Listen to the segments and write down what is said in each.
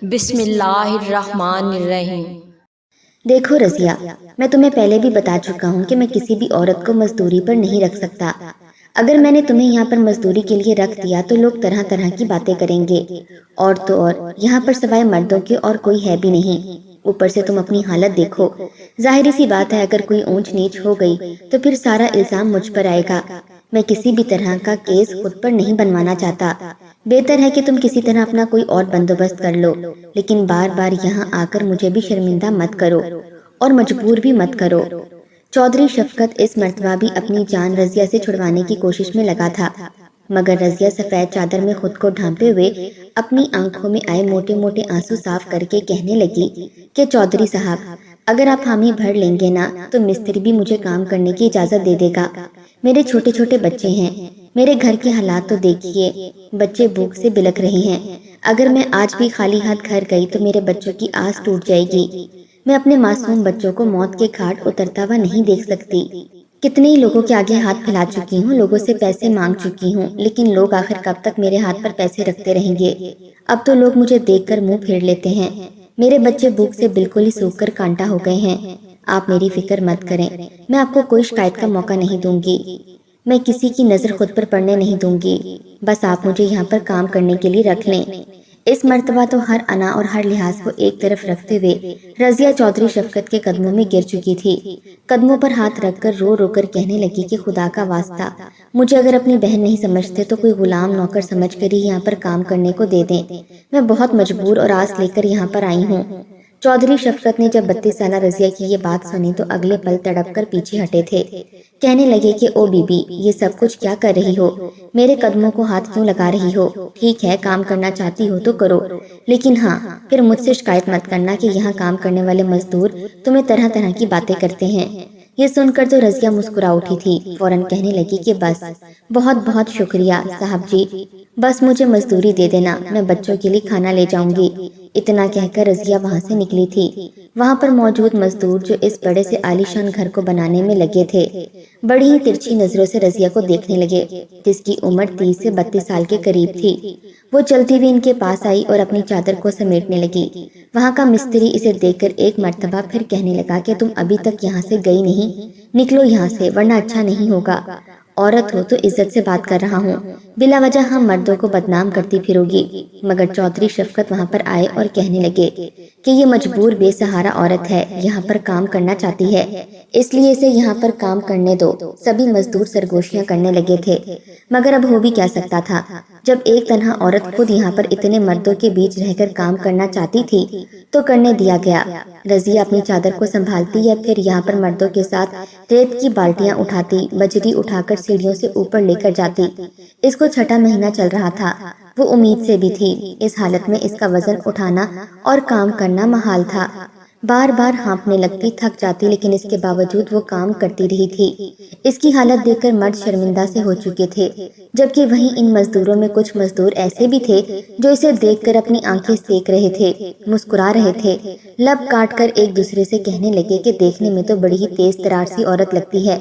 بسم اللہ الرحمن الرحیم۔ دیکھو رضیہ، میں تمہیں پہلے بھی بتا چکا ہوں کہ میں کسی بھی عورت کو مزدوری پر نہیں رکھ سکتا۔ اگر میں نے تمہیں یہاں پر مزدوری کے لیے رکھ دیا تو لوگ طرح طرح کی باتیں کریں گے، اور تو اور یہاں پر سوائے مردوں کے اور کوئی ہے بھی نہیں۔ اوپر سے تم اپنی حالت دیکھو، ظاہری سی بات ہے اگر کوئی اونچ نیچ ہو گئی تو پھر سارا الزام مجھ پر آئے گا۔ میں کسی بھی طرح کا کیس خود پر نہیں بنوانا چاہتا۔ بہتر ہے کہ تم کسی طرح اپنا کوئی اور بندوبست کر لو، لیکن بار بار یہاں آ کر مجھے بھی شرمندہ مت کرو اور مجبور بھی مت کرو۔ چودھری شفقت اس مرتبہ بھی اپنی جان رضیہ سے چھڑوانے کی کوشش میں لگا تھا، مگر رضیہ سفید چادر میں خود کو ڈھانپے ہوئے اپنی آنکھوں میں آئے موٹے موٹے آنسو صاف کر کے کہنے لگی کہ چودھری صاحب، اگر آپ حامی بھر لیں گے نا تو مستری بھی مجھے کام کرنے کی اجازت دے دے گا۔ میرے چھوٹے چھوٹے بچے ہیں، میرے گھر کے حالات تو دیکھیے، بچے بھوک سے بلک رہے ہیں۔ اگر میں آج بھی خالی ہاتھ گھر گئی تو میرے بچوں کی آس ٹوٹ جائے گی۔ میں اپنے معصوم بچوں کو موت کے گھاٹ اترتا ہوا نہیں دیکھ سکتی۔ کتنے ہی لوگوں کے آگے ہاتھ پھیلا چکی ہوں، لوگوں سے پیسے مانگ چکی ہوں، لیکن لوگ آخر کب تک میرے ہاتھ پر پیسے رکھتے رہیں گے؟ اب تو لوگ مجھے دیکھ کر منہ پھیر لیتے ہیں۔ میرے بچے بھوک سے بالکل ہی سوکھ کر کانٹا ہو گئے ہیں۔ آپ میری فکر مت کریں، میں آپ کو کوئی شکایت کا موقع نہیں دوں گی، میں کسی کی نظر خود پر پڑنے نہیں دوں گی، بس آپ مجھے یہاں پر کام کرنے کے لیے رکھ لیں۔ اس مرتبہ تو ہر انا اور ہر لحاظ کو ایک طرف رکھتے ہوئے رضیہ چودھری شفقت کے قدموں میں گر چکی تھی۔ قدموں پر ہاتھ رکھ کر رو رو کر کہنے لگی کہ خدا کا واسطہ، مجھے اگر اپنی بہن نہیں سمجھتے تو کوئی غلام نوکر سمجھ کر ہی یہاں پر کام کرنے کو دے دیں۔ میں بہت مجبور اور آس لے کر یہاں پر آئی ہوں۔ چودھری شفقت نے جب 32 سالہ رضیہ کی یہ بات سنی تو اگلے پل تڑپ کر پیچھے ہٹے تھے۔ کہنے لگے کہ او بی بی، یہ سب کچھ کیا کر رہی ہو؟ میرے قدموں کو ہاتھ کیوں لگا رہی ہو؟ ٹھیک ہے، کام کرنا چاہتی ہو تو کرو، لیکن ہاں پھر مجھ سے شکایت مت کرنا کہ یہاں کام کرنے والے مزدور تمہیں طرح طرح کی باتیں کرتے ہیں۔ یہ سن کر تو رضیہ مسکرا اٹھی تھی، فوراً کہنے لگی کہ بس، بہت بہت شکریہ صاحب جی، بس مجھے مزدوری دے دینا، میں بچوں کے لیے کھانا لے جاؤں گی۔ اتنا کہہ کر رضیہ وہاں سے نکلی تھی۔ وہاں پر موجود مزدور جو اس بڑے سے عالیشان گھر کو بنانے میں لگے تھے، بڑی ہی ترچھی نظروں سے رضیہ کو دیکھنے لگے، جس کی عمر 30 سے 32 سال کے قریب تھی۔ وہ چلتی ہوئی ان کے پاس آئی اور اپنی چادر کو سمیٹنے لگی۔ وہاں کا مستری اسے دیکھ کر ایک مرتبہ پھر کہنے لگا کہ تم ابھی تک یہاں سے گئی نہیں، نکلو یہاں سے ورنہ اچھا نہیں ہوگا۔ عورت ہو تو عزت سے بات کر رہا ہوں، بلا وجہ ہم مردوں کو بدنام کرتی پھرو گی۔ مگر چودھری شفقت وہاں پر آئے اور کہنے لگے کہ یہ مجبور بے سہارا عورت ہے، یہاں پر کام کرنا چاہتی ہے، اس لیے اسے یہاں پر کام کرنے دو۔ سبھی مزدور سرگوشیاں کرنے لگے تھے، مگر اب ہو بھی کیا سکتا تھا؟ جب ایک تنہا عورت خود یہاں پر اتنے مردوں کے بیچ رہ کر کام کرنا چاہتی تھی تو کرنے دیا گیا۔ رضیہ اپنی چادر کو سنبھالتی یا پھر یہاں پر مردوں کے ساتھ ریت کی بالٹیاں اٹھاتی، بجری اٹھا کر سیڑھیوں سے اوپر لے کر جاتی۔ اس کو 6واں مہینہ چل رہا تھا، وہ امید سے بھی تھی۔ اس حالت میں اس کا وزن اٹھانا اور کام کرنا محال تھا۔ بار بار ہانپنے لگتی، تھک جاتی، لیکن اس کے باوجود وہ کام کرتی رہی تھی۔ اس کی حالت دیکھ کر مرد شرمندہ سے ہو چکے تھے، جبکہ وہیں ان مزدوروں میں کچھ مزدور ایسے بھی تھے جو اسے دیکھ کر اپنی آنکھیں سیک رہے تھے، مسکرا رہے تھے، لب کاٹ کر ایک دوسرے سے کہنے لگے کہ دیکھنے میں تو بڑی ہی تیز ترار سی عورت لگتی ہے،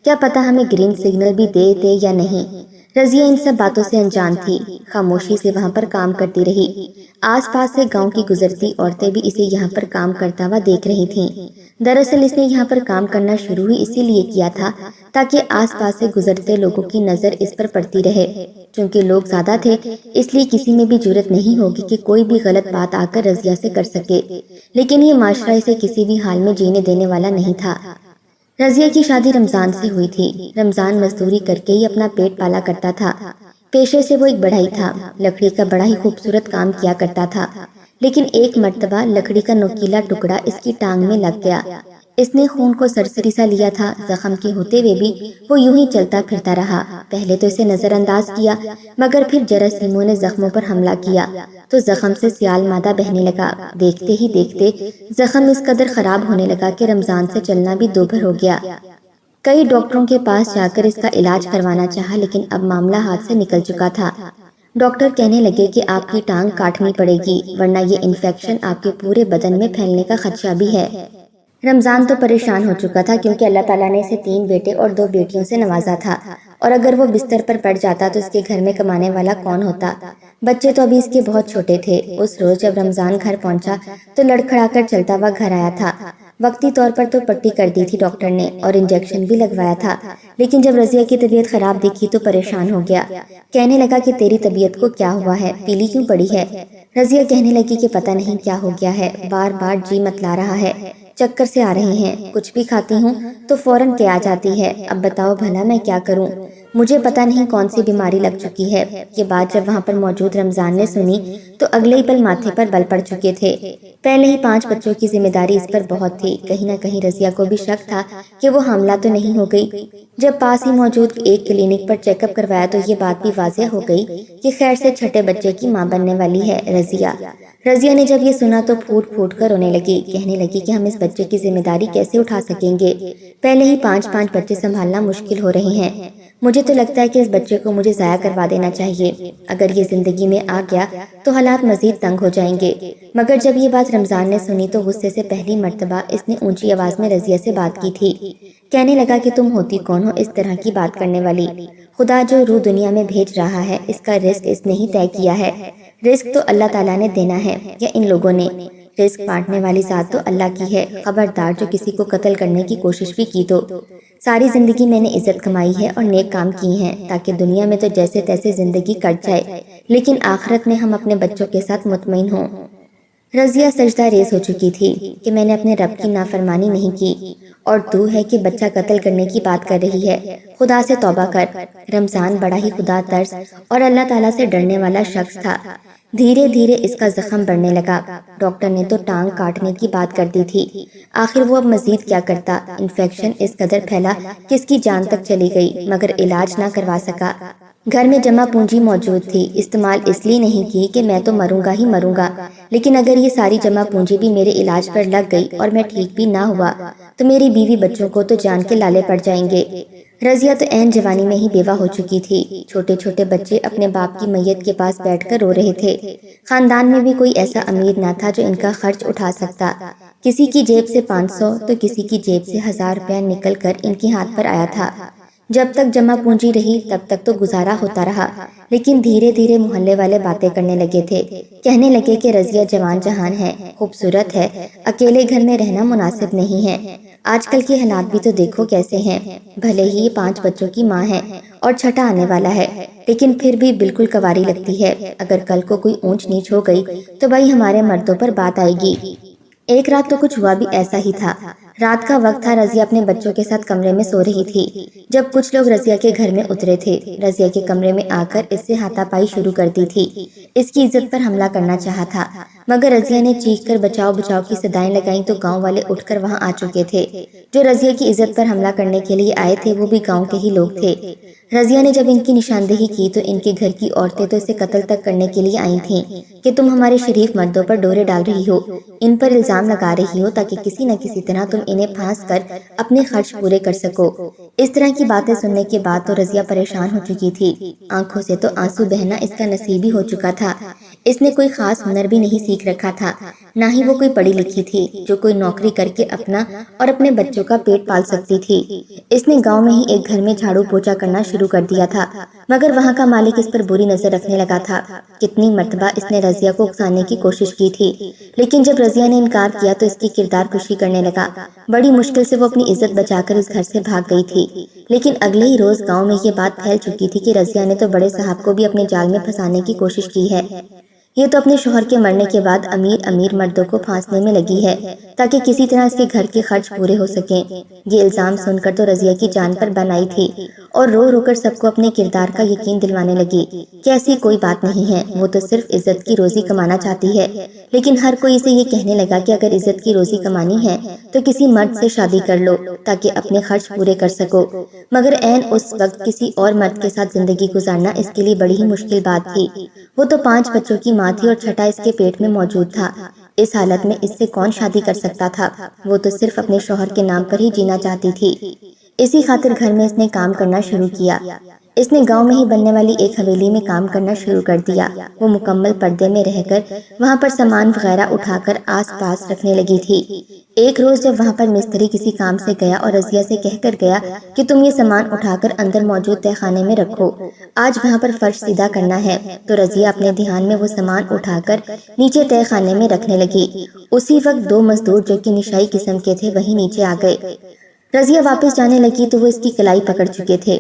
کیا پتا ہمیں گرین سگنل بھی دے یا نہیں۔ رضیہ ان سب باتوں سے انجان تھی، خاموشی سے وہاں پر کام کرتی رہی۔ آس پاس سے گاؤں کی گزرتی عورتیں بھی اسے یہاں پر کام کرتا ہوا دیکھ رہی تھیں۔ دراصل اس نے یہاں پر کام کرنا شروع ہی اسی لیے کیا تھا تاکہ آس پاس سے گزرتے لوگوں کی نظر اس پر پڑتی رہے۔ چونکہ لوگ زیادہ تھے اس لیے کسی میں بھی جرأت نہیں ہوگی کہ کوئی بھی غلط بات آ کر رضیہ سے کر سکے، لیکن یہ معاشرہ اسے کسی بھی حال میں جینے دینے والا نہیں تھا۔ رضیہ کی شادی رمضان سے ہوئی تھی۔ رمضان مزدوری کر کے ہی اپنا پیٹ پالا کرتا تھا۔ پیشے سے وہ ایک بڑھئی تھا، لکڑی کا بڑا ہی خوبصورت کام کیا کرتا تھا، لیکن ایک مرتبہ لکڑی کا نوکیلا ٹکڑا اس کی ٹانگ میں لگ گیا۔ اس نے خون کو سرسری سا لیا تھا، زخم کے ہوتے ہوئے بھی وہ یوں ہی چلتا پھرتا رہا۔ پہلے تو اسے نظر انداز کیا، مگر پھر جراثیموں نے زخموں پر حملہ کیا تو زخم سے سیال مادہ بہنے لگا۔ دیکھتے ہی دیکھتے زخم اس قدر خراب ہونے لگا کہ رمضان سے چلنا بھی دوبھر ہو گیا۔ کئی ڈاکٹروں کے پاس جا کر اس کا علاج کروانا چاہا، لیکن اب معاملہ ہاتھ سے نکل چکا تھا۔ ڈاکٹر کہنے لگے کہ آپ کی ٹانگ کاٹنی پڑے گی، ورنہ یہ انفیکشن آپ کے پورے بدن میں پھیلنے کا خدشہ بھی ہے۔ رمضان تو پریشان ہو چکا تھا کیونکہ اللہ تعالیٰ نے اسے 3 بیٹے اور 2 بیٹیوں سے نوازا تھا، اور اگر وہ بستر پر پڑ جاتا تو اس کے گھر میں کمانے والا کون ہوتا؟ بچے تو ابھی اس کے بہت چھوٹے تھے۔ اس روز جب رمضان گھر پہنچا تو لڑکھڑا کر چلتا ہوا گھر آیا تھا۔ وقتی طور پر تو پٹی کر دی تھی ڈاکٹر نے اور انجیکشن بھی لگوایا تھا، لیکن جب رضیہ کی طبیعت خراب دیکھی تو پریشان ہو گیا۔ کہنے لگا کہ تیری طبیعت کو کیا ہوا ہے، پیلی کیوں پڑی ہے؟ رضیہ کہنے لگی کہ پتہ نہیں کیا ہو گیا ہے، بار بار جی متلا رہا ہے، چکر سے آ رہے ہیں، کچھ بھی کھاتی ہوں تو فوراً کیا جاتی ہے، اب بتاؤ بھلا میں کیا کروں؟ مجھے پتہ نہیں کون سی بیماری لگ چکی ہے۔ یہ بات جب وہاں پر موجود رمضان نے سنی تو اگلے ہی پل ماتھے پر بل پڑ چکے تھے۔ پہلے ہی 5 بچوں کی ذمہ داری اس پر بہت تھی، کہیں نہ کہیں رضیہ کو بھی شک تھا کہ وہ حاملہ تو نہیں ہو گئی۔ جب پاس ہی موجود ایک کلینک پر چیک اپ کروایا تو یہ بات بھی واضح ہو گئی کہ خیر سے چھٹے بچے کی ماں بننے والی ہے رضیہ۔ رضیہ نے جب یہ سنا تو پھوٹ پھوٹ کر رونے لگی، کہنے لگی کہ ہم اس بچے کی ذمہ داری کیسے اٹھا سکیں گے؟ پہلے ہی 5 بچے سنبھالنا مشکل ہو رہے ہیں۔ مجھے تو لگتا ہے کہ اس بچے کو مجھے ضائع کروا دینا چاہیے، اگر یہ زندگی میں آ گیا تو حالات مزید تنگ ہو جائیں گے۔ مگر جب یہ بات رمضان نے سنی تو غصے سے پہلی مرتبہ اس نے اونچی آواز میں رضیہ سے بات کی تھی۔ کہنے لگا کہ تم ہوتی کون ہو اس طرح کی بات کرنے والی؟ خدا جو روح دنیا میں بھیج رہا ہے اس کا رزق اس نے ہی طے کیا ہے۔ رزق تو اللہ تعالیٰ نے دینا ہے یا ان لوگوں نے؟ رزق بانٹنے والی ذات تو اللہ کی ہے، خبردار جو کسی کو قتل کرنے کی کوشش بھی کی تو۔ ساری زندگی میں نے عزت کمائی ہے اور نیک کام کی ہیں تاکہ دنیا میں تو جیسے تیسے زندگی کٹ جائے، لیکن آخرت میں ہم اپنے بچوں کے ساتھ مطمئن ہوں۔ رضیہ سجدہ ریز ہو چکی تھی کہ میں نے اپنے رب کی نافرمانی نہیں کی، اور تو ہے کہ بچہ قتل کرنے کی بات کر رہی ہے، خدا سے توبہ کر۔ رمضان بڑا ہی خدا ترس اور اللہ تعالیٰ سے ڈرنے والا شخص تھا۔ دھیرے دھیرے اس کا زخم بڑھنے لگا۔ ڈاکٹر نے تو ٹانگ کاٹنے کی بات کر دی تھی، آخر وہ اب مزید کیا کرتا؟ انفیکشن اس قدر پھیلا کہ اس کی جان تک چلی گئی، مگر علاج نہ کروا سکا۔ گھر میں جمع پونجی موجود تھی، استعمال اس لیے نہیں کی کہ میں تو مروں گا ہی مروں گا، لیکن اگر یہ ساری جمع پونجی بھی میرے علاج پر لگ گئی اور میں ٹھیک بھی نہ ہوا تو میری بیوی بچوں کو تو جان کے لالے پڑ جائیں گے۔ رضیہ تو عین جوانی میں ہی بیوہ ہو چکی تھی، چھوٹے چھوٹے بچے اپنے باپ کی میت کے پاس بیٹھ کر رو رہے تھے۔ خاندان میں بھی کوئی ایسا امیر نہ تھا جو ان کا خرچ اٹھا سکتا، کسی کی جیب سے 500 تو کسی کی جیب سے 1000 روپیہ نکل کر ان کے ہاتھ پر آیا تھا۔ جب تک جمع پونجی رہی تب تک تو گزارا ہوتا رہا، لیکن دھیرے دھیرے محلے والے باتیں کرنے لگے تھے، کہنے لگے کہ رضیہ جوان جہان ہے، خوبصورت ہے، اکیلے گھر میں رہنا مناسب نہیں ہے۔ آج کل کے حالات بھی تو دیکھو کیسے ہیں، بھلے ہی یہ 5 بچوں کی ماں ہے اور چھٹا آنے والا ہے، لیکن پھر بھی بالکل کواری لگتی ہے۔ اگر کل کو کوئی اونچ نیچ ہو گئی تو بھائی ہمارے مردوں پر بات آئے گی۔ ایک رات تو کچھ ہوا بھی ایسا ہی تھا۔ رات کا وقت تھا، رضیہ اپنے بچوں کے ساتھ کمرے میں سو رہی تھی جب کچھ لوگ رضیہ کے گھر میں اترے تھے۔ رضیہ کے کمرے میں آ کر اس سے ہاتھا پائی شروع کر دی تھی، اس کی عزت پر حملہ کرنا چاہا تھا، مگر رضیہ نے چیخ کر بچاؤ بچاؤ کی صدائیں لگائیں تو گاؤں والے اٹھ کر وہاں آ چکے تھے۔ جو رضیہ کی عزت پر حملہ کرنے کے لیے آئے تھے وہ بھی گاؤں کے ہی لوگ تھے۔ رضیہ نے جب ان کی نشاندہی کی تو ان کے گھر کی عورتیں تو اسے قتل تک کرنے کے لیے آئی تھیں کہ تم ہمارے شریف مردوں پر ڈورے ڈال رہی ہو، ان پر الزام لگا رہی ہو تاکہ کسی نہ کسی طرح تم انہیں پھانس کر اپنے خرچ پورے کر سکو۔ اس طرح کی باتیں سننے کے بعد تو رضیہ پریشان ہو چکی تھی، آنکھوں سے تو آنسو بہنا اس کا نصیب ہی ہو چکا تھا۔ اس نے کوئی خاص ہنر بھی نہیں سیکھ رکھا تھا، نہ ہی وہ کوئی پڑھی لکھی تھی جو کوئی نوکری کر کے اپنا اور اپنے بچوں کا پیٹ پال سکتی تھی۔ اس نے گاؤں میں ہی ایک گھر میں جھاڑو پوچھا کرنا شروع کر دیا تھا، مگر وہاں کا مالک اس پر بری نظر رکھنے لگا تھا۔ کتنی مرتبہ اس نے رضیہ کو اکسانے کی کوشش کی تھی، لیکن جب رضیہ نے انکار کیا تو اس کی کردار کشی کرنے لگا۔ بڑی مشکل سے وہ اپنی عزت بچا کر اس گھر سے بھاگ گئی تھی، لیکن اگلے ہی روز گاؤں میں یہ بات پھیل چکی تھی کہ رضیہ نے تو بڑے صاحب کو بھی اپنے جال میں پھنسانے کی کوشش کی ہے۔ یہ تو اپنے شوہر کے مرنے کے بعد امیر مردوں کو پھانسنے میں لگی ہے تاکہ کسی طرح اس کے گھر کے خرچ پورے ہو سکیں۔ یہ الزام سن کر تو رضیہ کی جان پر بن آئی تھی اور رو رو کر سب کو اپنے کردار کا یقین دلوانے لگی کہ ایسی کوئی بات نہیں ہے، وہ تو صرف عزت کی روزی کمانا چاہتی ہے۔ لیکن ہر کوئی اسے یہ کہنے لگا کہ اگر عزت کی روزی کمانی ہے تو کسی مرد سے شادی کر لو تاکہ اپنے خرچ پورے کر سکو، مگر عین اس وقت کسی اور مرد کے ساتھ زندگی گزارنا اس کے لیے بڑی ہی مشکل بات تھی۔ وہ تو 5 بچوں کی ماں تھی اور چھٹا اس کے پیٹ میں موجود تھا۔ اس حالت میں اس سے کون شادی کر سکتا تھا؟ وہ تو صرف اپنے شوہر کے نام پر ہی جینا چاہتی تھی۔ اسی خاطر گھر میں اس نے کام کرنا شروع کیا۔ اس نے گاؤں میں ہی بننے والی ایک حویلی میں کام کرنا شروع کر دیا۔ وہ مکمل پردے میں رہ کر وہاں پر سامان وغیرہ اٹھا کر آس پاس رکھنے لگی تھی۔ ایک روز جب وہاں پر مستری کسی کام سے گیا اور رضیہ سے کہہ کر گیا کہ تم یہ سامان اٹھا کر اندر موجود تہہ خانے میں رکھو، آج وہاں پر فرش سیدھا کرنا ہے، تو رضیہ اپنے دھیان میں وہ سامان اٹھا کر نیچے تہہ خانے میں رکھنے لگی۔ اسی وقت دو مزدور جو کہ نشائی قسم کے تھے وہی نیچے آ گئے۔ رضیہ واپس جانے لگی تو وہ اس کی کلائی پکڑ چکے تھے۔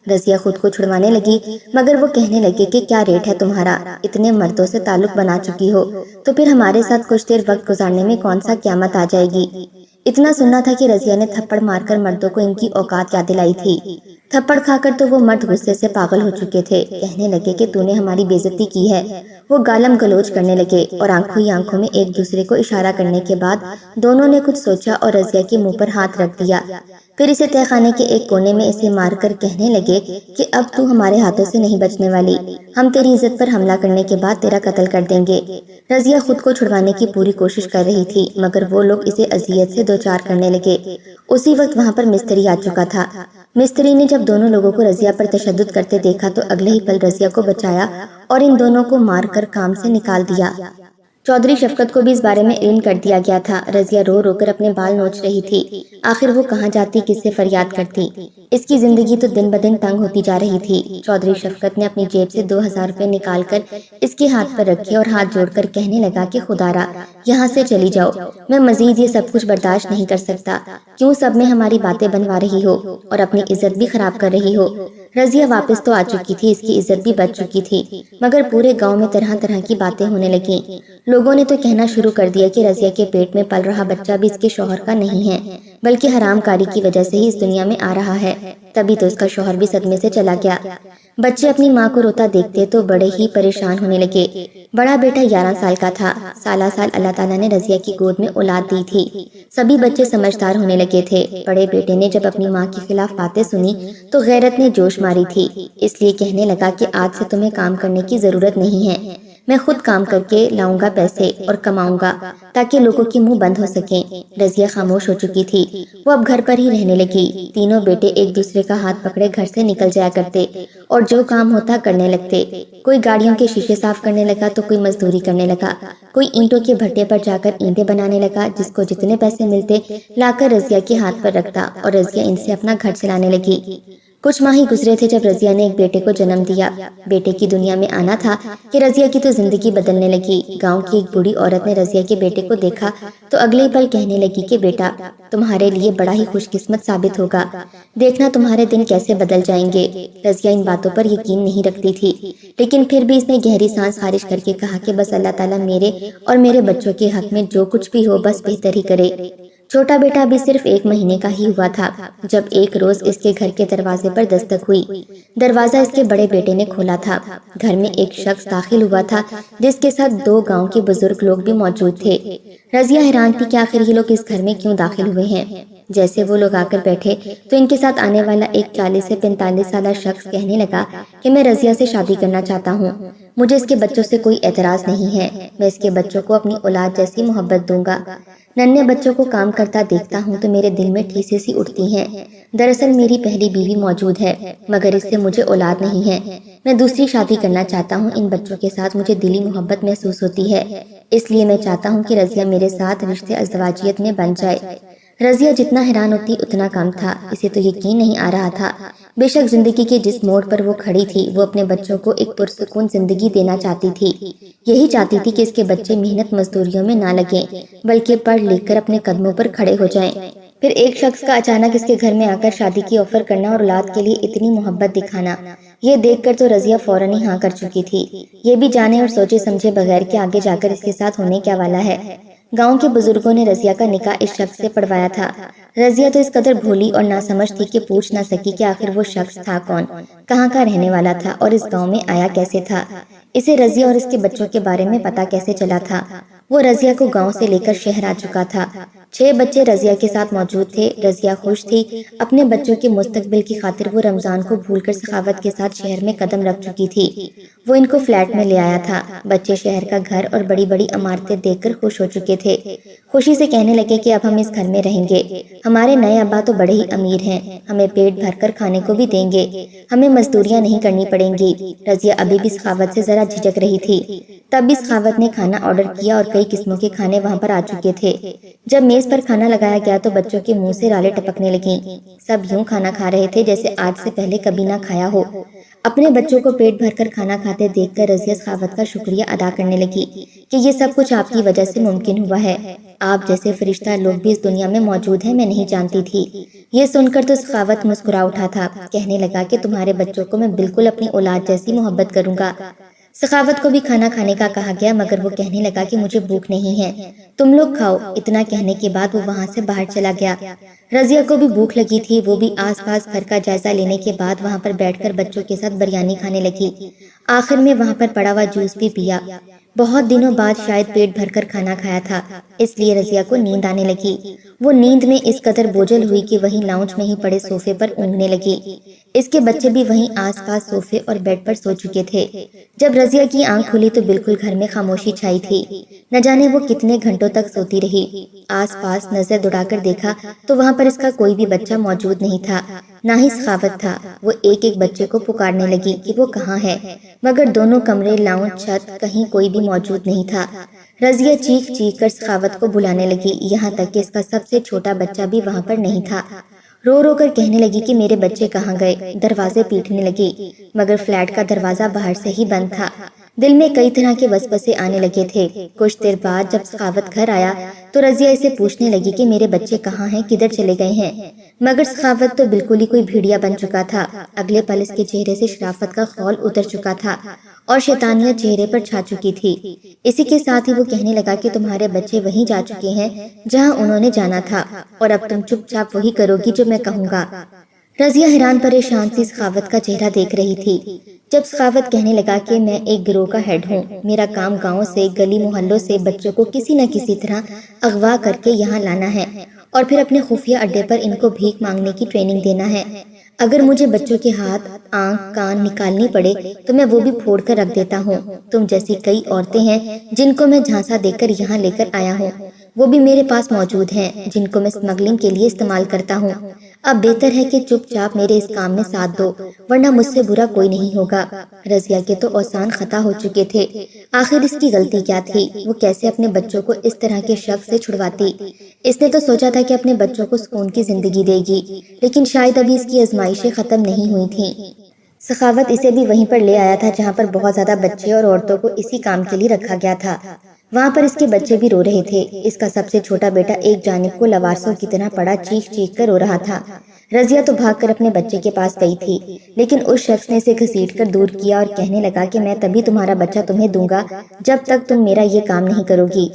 رضیہ خود کو چھڑوانے لگی مگر وہ کہنے لگے کہ کیا ریٹ ہے تمہارا، اتنے مردوں سے تعلق بنا چکی ہو تو پھر ہمارے ساتھ کچھ دیر وقت گزارنے میں کون سا قیامت آ جائے گی۔ اتنا سننا تھا کہ رضیہ نے تھپڑ مار کر مردوں کو ان کی اوقات یاد دلائی تھی۔ تھپڑ کھا کر تو وہ مرد غصے سے پاگل ہو چکے تھے، کہنے لگے کہ تو نے ہماری بے عزتی کی ہے۔ وہ گالم گلوچ کرنے لگے اور آنکھوں ہی آنکھوں میں ایک دوسرے کو اشارہ کرنے کے بعد دونوں نے کچھ سوچا اور رضیہ کے منہ پر ہاتھ رکھ دیا۔ پھر اسے تہہ خانے کے ایک کونے میں اسے مار کر کہنے لگے کہ اب تو ہمارے ہاتھوں سے نہیں بچنے والی، ہم تیری عزت پر حملہ کرنے کے بعد تیرا قتل کر دیں گے۔ رضیہ خود کو چھڑوانے کی پوری کوشش کر رہی تھی مگر وہ لوگ اسے اذیت سے دوچار کرنے لگے۔ اسی وقت وہاں پر مستری آ چکا تھا۔ مستری نے جب دونوں لوگوں کو رضیہ پر تشدد کرتے دیکھا تو اگلے ہی پل رضیہ کو بچایا اور ان دونوں کو مار کر کام سے نکال دیا۔ چودھری شفقت کو بھی اس بارے میں علم کر دیا گیا تھا۔ رضیہ رو رو کر اپنے بال نوچ رہی تھی، آخر وہ کہاں جاتی، کس سے فریاد کرتی۔ اس کی زندگی تو دن بدن تنگ ہوتی جا رہی تھی۔ چودھری شفقت نے اپنی جیب سے 2000 روپے نکال کر اس کے ہاتھ پر رکھے اور ہاتھ جوڑ کر کہنے لگا کہ خدا را یہاں سے چلی جاؤ، میں مزید یہ سب کچھ برداشت نہیں کر سکتا، کیوں سب میں ہماری باتیں بنوا رہی ہو اور اپنی عزت بھی خراب کر رہی ہو۔ رضیہ واپس تو آ چکی تھی، اس کی عزت بھی بچ چکی تھی مگر پورے گاؤں میں طرح طرح کی باتیں ہونے لگیں۔ لوگوں نے تو کہنا شروع کر دیا کہ رضیہ کے پیٹ میں پل رہا بچہ بھی اس کے شوہر کا نہیں ہے بلکہ حرام کاری کی وجہ سے ہی اس دنیا میں آ رہا ہے، تبھی تو اس کا شوہر بھی صدمے سے چلا گیا۔ بچے اپنی ماں کو روتا دیکھتے تو بڑے ہی پریشان ہونے لگے۔ بڑا بیٹا 11 سال کا تھا۔ سالہ سال اللہ تعالیٰ نے رضیہ کی گود میں اولاد دی تھی، سبھی بچے سمجھدار ہونے لگے تھے۔ بڑے بیٹے نے جب اپنی ماں کے خلاف باتیں سنی تو غیرت نے جوش ماری تھی، اس لیے کہنے لگا کہ آج سے تمہیں کام کرنے کی ضرورت نہیں ہے، میں خود کام کر کے لاؤں گا پیسے اور کماؤں گا تاکہ لوگوں کے منہ بند ہو سکیں۔ رضیہ خاموش ہو چکی تھی، وہ اب گھر پر ہی رہنے لگی۔ تینوں بیٹے ایک دوسرے کا ہاتھ پکڑے گھر سے نکل جایا کرتے اور جو کام ہوتا کرنے لگتے۔ کوئی گاڑیوں کے شیشے صاف کرنے لگا تو کوئی مزدوری کرنے لگا، کوئی اینٹوں کے بھٹے پر جا کر اینٹیں بنانے لگا، جس کو جتنے پیسے ملتے لا کر رضیہ کے ہاتھ پر رکھتا اور رضیہ ان سے اپنا گھر چلانے لگی۔ کچھ ماہ ہی گزرے تھے جب رضیہ نے ایک بیٹے کو جنم دیا۔ بیٹے کی دنیا میں آنا تھا کہ رضیہ کی تو زندگی بدلنے لگی۔ گاؤں کی ایک بوڑھی عورت نے رضیہ کے بیٹے کو دیکھا تو اگلے پل کہنے لگی کہ بیٹا تمہارے لیے بڑا ہی خوش قسمت ثابت ہوگا، دیکھنا تمہارے دن کیسے بدل جائیں گے۔ رضیہ ان باتوں پر یقین نہیں رکھتی تھی لیکن پھر بھی اس نے گہری سانس خارج کر کے کہا کہ بس اللہ تعالیٰ میرے اور میرے بچوں کے حق میں جو کچھ بھی ہو بس بہتر ہی کرے۔ چھوٹا بیٹا ابھی صرف 1 مہینے کا ہی ہوا تھا جب ایک روز اس کے گھر کے دروازے پر دستک ہوئی۔ دروازہ اس کے بڑے بیٹے نے کھولا تھا۔ گھر میں ایک شخص داخل ہوا تھا جس کے ساتھ 2 گاؤں کے بزرگ لوگ بھی موجود تھے۔ رضیہ حیران تھی کہ آخر یہ لوگ اس گھر میں کیوں داخل ہوئے ہیں۔ جیسے وہ لوگ آ کر بیٹھے تو ان کے ساتھ آنے والا ایک 40 سے 45 سالہ شخص کہنے لگا کہ میں رضیہ سے شادی کرنا چاہتا ہوں، مجھے اس کے بچوں سے کوئی اعتراض نہیں ہے، میں اس کے بچوں کو اپنی اولاد جیسی محبت دوں گا۔ ننھے بچوں کو کام کرتا دیکھتا ہوں تو میرے دل میں ٹھیسیں سی اٹھتی ہیں۔ دراصل میری پہلی بیوی موجود ہے مگر اس سے مجھے اولاد نہیں ہے، میں دوسری شادی کرنا چاہتا ہوں، ان بچوں کے ساتھ مجھے دلی محبت محسوس ہوتی ہے، اس لیے میں چاہتا ہوں کہ رضیہ میرے ساتھ رشتے ازدواجیت میں بن جائے۔ رضیہ جتنا حیران ہوتی اتنا کم تھا، اسے تو یقین نہیں آ رہا تھا۔ بے شک زندگی کے جس موڑ پر وہ کھڑی تھی وہ اپنے بچوں کو ایک پرسکون زندگی دینا چاہتی تھی، یہی چاہتی تھی کہ اس کے بچے محنت مزدوریوں میں نہ لگیں بلکہ پڑھ لکھ کر اپنے قدموں پر کھڑے ہو جائیں۔ پھر ایک شخص کا اچانک اس کے گھر میں آ کر شادی کی آفر کرنا اور اولاد کے لیے اتنی محبت دکھانا، یہ دیکھ کر تو رضیہ فوراً ہی ہاں کر چکی تھی، یہ بھی جانے اور سوچے سمجھے بغیر کہ آگے جا کر اس کے ساتھ ہونے کیا والا ہے۔ گاؤں کے بزرگوں نے رضیہ کا نکاح اس شخص سے پڑھوایا تھا۔ رضیہ تو اس قدر بھولی اور ناسمجھ تھی کہ پوچھ نہ سکی کہ آخر وہ شخص تھا کون، کہاں کا رہنے والا تھا اور اس گاؤں میں آیا کیسے تھا، اسے رضیہ اور اس کے بچوں کے بارے میں پتہ کیسے چلا تھا۔ وہ رضیہ کو گاؤں سے لے کر شہر آ چکا تھا۔ 6 بچے رضیہ کے ساتھ موجود تھے۔ رضیہ خوش تھی۔ اپنے بچوں کے مستقبل کی خاطر وہ رمضان کو بھول کر سخاوت کے ساتھ شہر میں قدم رکھ چکی تھی۔ وہ ان کو فلیٹ میں لے آیا تھا۔ بچے شہر کا گھر اور بڑی بڑی عمارتیں دیکھ کر خوش ہو چکے تھے۔ خوشی سے کہنے لگے کہ اب ہم اس گھر میں رہیں گے۔ ہمارے نئے ابا تو بڑے ہی امیر ہیں، ہمیں پیٹ بھر کر کھانے کو بھی دیں گے، ہمیں مزدوریاں نہیں کرنی پڑیں گی۔ رضیہ ابھی بھی سخاوت سے ذرا جھجک رہی تھی۔ تب بھی سخاوت نے کھانا آرڈر کیا اور کئی قسموں کے کھانے وہاں پر آ چکے تھے۔ جب میز پر کھانا لگایا گیا تو بچوں کے منہ سے رالیں ٹپکنے لگیں۔ سب یوں کھانا کھا رہے تھے جیسے آج سے پہلے کبھی نہ کھایا ہو۔ اپنے بچوں کو پیٹ بھر کر کھانا کھاتے دیکھ کر رضیہ سخاوت کا شکریہ ادا کرنے لگی کہ یہ سب کچھ آپ کی وجہ سے ممکن ہوا ہے۔ آپ جیسے فرشتہ لوگ بھی اس دنیا میں موجود ہیں، میں نہیں جانتی تھی۔ یہ سن کر تو سخاوت مسکرا اٹھا تھا۔ کہنے لگا کہ تمہارے بچوں کو میں بالکل اپنی اولاد جیسی محبت کروں گا۔ سخاوت کو بھی کھانا کھانے کا کہا گیا مگر وہ کہنے لگا کہ مجھے بھوک نہیں ہے، تم لوگ کھاؤ۔ اتنا کہنے کے بعد وہ وہاں سے باہر چلا گیا۔ رضیہ کو بھی بھوک لگی تھی۔ وہ بھی آس پاس گھر کا جائزہ لینے کے بعد وہاں پر بیٹھ کر بچوں کے ساتھ بریانی کھانے لگی۔ آخر میں وہاں پر پڑا ہوا جوس بھی پیا۔ بہت دنوں بعد شاید پیٹ بھر کر کھانا کھایا تھا، اس لیے رضیہ کو نیند آنے لگی۔ وہ نیند میں اس قدر بوجھل ہوئی کہ وہیں لاؤنج میں ہی پڑے صوفے پر اونگنے لگی۔ اس کے بچے بھی وہیں آس پاس صوفے اور بیڈ پر سو چکے تھے۔ جب رضیہ کی آنکھ کھلی تو بالکل گھر میں خاموشی چھائی تھی۔ نہ جانے وہ کتنے گھنٹوں تک سوتی رہی۔ آس پاس نظر دوڑا کر دیکھا تو وہاں پر اس کا کوئی بھی بچہ موجود نہیں تھا، نہ ہی سخاوت تھا۔ وہ ایک ایک بچے کو پکارنے لگی کہ وہ کہاں ہے، مگر دونوں کمرے، لاؤنج، چھت، کہیں کوئی بھی موجود نہیں تھا۔ رضیہ چیخ چیخ کر سخاوت کو بلانے لگی، یہاں تک کہ اس کا سب سے چھوٹا بچہ بھی وہاں پر نہیں تھا۔ رو رو کر کہنے لگی کہ میرے بچے کہاں گئے۔ دروازے پیٹنے لگی مگر فلیٹ کا دروازہ باہر سے ہی بند تھا۔ دل میں کئی طرح کے وسوسے آنے لگے تھے۔ کچھ دیر بعد جب سخاوت گھر آیا تو رضیہ اسے پوچھنے لگی کہ میرے بچے کہاں ہیں، کدھر چلے گئے ہیں، مگر سخاوت تو بالکل ہی کوئی بھیڑیا بن چکا تھا۔ اگلے پل اس کے چہرے سے شرافت کا خول اتر چکا تھا اور شیطانیت چہرے پر چھا چکی تھی۔ اسی کے ساتھ ہی وہ کہنے لگا کہ تمہارے بچے وہیں جا چکے ہیں جہاں انہوں نے جانا تھا، اور اب تم چپ چاپ وہی کرو گی جو میں کہوں گا۔ رضیہ حیران پریشان سی سخاوت کا چہرہ دیکھ رہی تھی۔ جب سخاوت کہنے لگا کہ میں ایک گروہ کا ہیڈ ہوں، میرا کام گاؤں سے، گلی محلوں سے بچوں کو کسی نہ کسی طرح اغوا کر کے یہاں لانا ہے اور پھر اپنے خفیہ اڈے پر ان کو بھیک مانگنے کی ٹریننگ دینا ہے۔ اگر مجھے بچوں کے ہاتھ، آنکھ، کان نکالنی پڑے تو میں وہ بھی پھوڑ کر رکھ دیتا ہوں۔ تم جیسی کئی عورتیں ہیں جن کو میں جھانسا دے کر یہاں لے کر آیا ہوں، وہ بھی میرے پاس موجود ہیں جن کو میں اسمگلنگ کے لیے استعمال کرتا ہوں۔ اب بہتر ہے کہ چپ چاپ میرے اس کام میں ساتھ دو، ورنہ مجھ سے برا کوئی نہیں ہوگا۔ رضیہ کے تو اوسان خطا ہو چکے تھے۔ آخر اس کی غلطی کیا تھی؟ وہ کیسے اپنے بچوں کو اس طرح کے شخص سے چھڑواتی؟ اس نے تو سوچا تھا کہ اپنے بچوں کو سکون کی زندگی دے گی، لیکن شاید ابھی اس کی آزمائشیں ختم نہیں ہوئی تھیں۔ سخاوت اسے بھی وہیں پر لے آیا تھا جہاں پر بہت زیادہ بچے اور عورتوں کو اسی کام کے لیے رکھا گیا تھا۔ وہاں پر اس کے بچے بھی رو رہے تھے۔ اس کا سب سے چھوٹا بیٹا ایک جانب کو لوارسوں کی طرح پڑا چیخ چیخ کر رو رہا تھا۔ رضیہ تو بھاگ کر اپنے بچے کے پاس گئی تھی، لیکن اس شخص نے اسے گھسیٹ کر دور کیا اور کہنے لگا کہ میں تبھی تمہارا بچہ تمہیں دوں گا جب تک تم میرا یہ کام نہیں کرو گی۔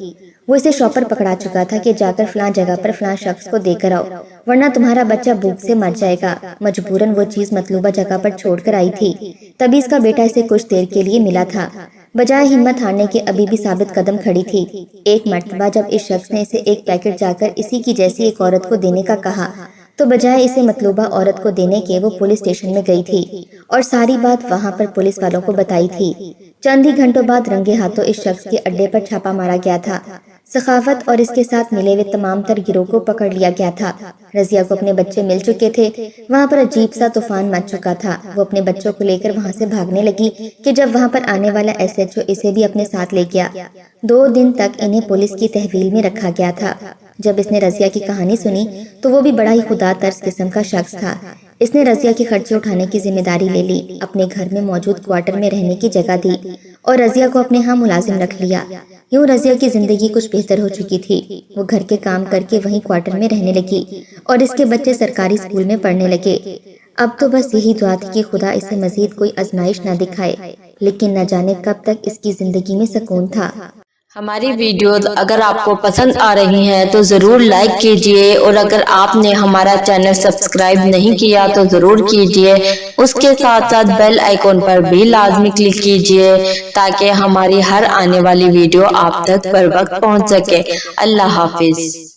وہ اسے شاپر پکڑا چکا تھا کہ جا کر فلاں جگہ پر فلاں شخص کو دے کر آؤ، ورنہ تمہارا بچہ بھوک سے مر جائے گا۔ مجبوراً وہ چیز مطلوبہ جگہ پر چھوڑ کر آئی تھی۔ تبھی اس کا بیٹا اسے کچھ دیر کے لیے ملا تھا۔ بجائے ہمت ہارنے کے ابھی بھی ثابت قدم کھڑی تھی۔ ایک مرتبہ جب اس شخص نے اسے ایک پیکٹ جا کر اسی کی جیسی ایک عورت کو دینے کا کہا تو بجائے اسے مطلوبہ عورت کو دینے کے وہ پولیس اسٹیشن میں گئی تھی اور ساری بات وہاں پر پولیس والوں کو بتائی تھی۔ چند ہی گھنٹوں بعد رنگے ہاتھوں اس شخص کے اڈے پر چھاپا مارا گیا تھا۔ سخاوت اور اس کے ساتھ ملے ہوئے تمام تر گروہ کو پکڑ لیا گیا تھا۔ رضیہ کو اپنے بچے مل چکے تھے۔ وہاں پر عجیب سا طوفان مچ چکا تھا۔ وہ اپنے بچوں کو لے کر وہاں سے بھاگنے لگی کہ جب وہاں پر آنے والا SHO اسے بھی اپنے ساتھ لے گیا۔ 2 دن تک انہیں پولیس کی تحویل میں رکھا گیا تھا۔ جب اس نے رضیہ کی کہانی سنی تو وہ بھی بڑا ہی خدا ترس قسم کا شخص تھا۔ اس نے رضیہ کے خرچے اٹھانے کی ذمہ داری لے لی، اپنے گھر میں موجود کوارٹر میں رہنے کی جگہ دی اور رضیہ کو اپنے ہاں ملازم رکھ لیا۔ یوں رضیہ کی زندگی کچھ بہتر ہو چکی تھی۔ وہ گھر کے کام کر کے وہیں کوارٹر میں رہنے لگی اور اس کے بچے سرکاری اسکول میں پڑھنے لگے۔ اب تو بس یہی دعا تھی کہ خدا اسے مزید کوئی آزمائش نہ دکھائے، لیکن نہ جانے کب تک اس کی زندگی میں سکون تھا۔ ہماری ویڈیوز اگر آپ کو پسند آ رہی ہیں تو ضرور لائک کیجئے، اور اگر آپ نے ہمارا چینل سبسکرائب نہیں کیا تو ضرور کیجئے، اس کے ساتھ ساتھ بیل آئیکن پر بھی لازمی کلک کیجئے تاکہ ہماری ہر آنے والی ویڈیو آپ تک بر وقت پہنچ سکے۔ اللہ حافظ۔